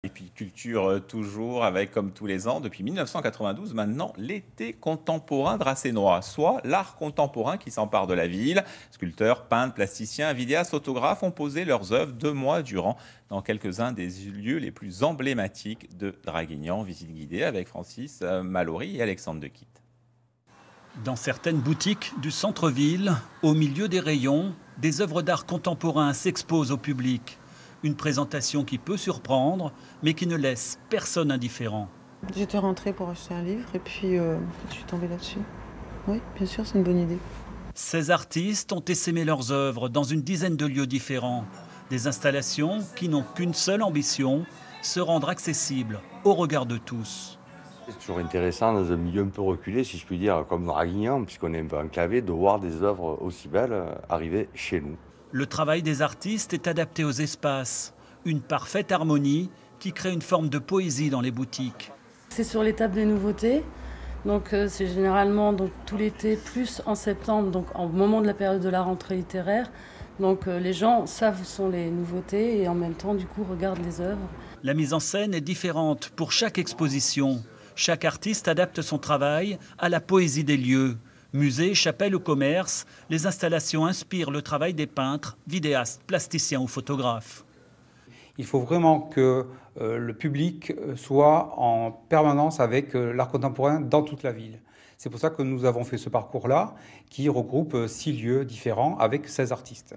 Et puis culture toujours avec, comme tous les ans, depuis 1992 maintenant, l'été contemporain dracénois, soit l'art contemporain qui s'empare de la ville. Sculpteurs, peintres, plasticiens, vidéastes, photographes ont posé leurs œuvres 2 mois durant dans quelques-uns des lieux les plus emblématiques de Draguignan. Visite guidée avec Francis Mallory et Alexandre Dequitte. Dans certaines boutiques du centre-ville, au milieu des rayons, des œuvres d'art contemporain s'exposent au public. Une présentation qui peut surprendre, mais qui ne laisse personne indifférent. J'étais rentrée pour acheter un livre et puis je suis tombée là-dessus. Oui, bien sûr, c'est une bonne idée. Ces artistes ont essaimé leurs œuvres dans une dizaine de lieux différents. Des installations qui n'ont qu'une seule ambition, se rendre accessibles au regard de tous. C'est toujours intéressant dans un milieu un peu reculé, si je puis dire, comme Draguignan, puisqu'on est un peu enclavé, de voir des œuvres aussi belles arriver chez nous. Le travail des artistes est adapté aux espaces. Une parfaite harmonie qui crée une forme de poésie dans les boutiques. C'est sur l'étape des nouveautés. Donc c'est généralement donc, tout l'été, plus en septembre, donc au moment de la période de la rentrée littéraire. Donc les gens savent où sont les nouveautés et en même temps, du coup, regardent les œuvres. La mise en scène est différente pour chaque exposition. Chaque artiste adapte son travail à la poésie des lieux. Musées, chapelles ou commerces, les installations inspirent le travail des peintres, vidéastes, plasticiens ou photographes. Il faut vraiment que le public soit en permanence avec l'art contemporain dans toute la ville. C'est pour ça que nous avons fait ce parcours-là qui regroupe 6 lieux différents avec 16 artistes.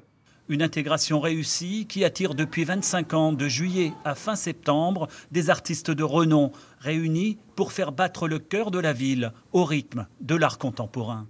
Une intégration réussie qui attire depuis 25 ans, de juillet à fin septembre, des artistes de renom réunis pour faire battre le cœur de la ville au rythme de l'art contemporain.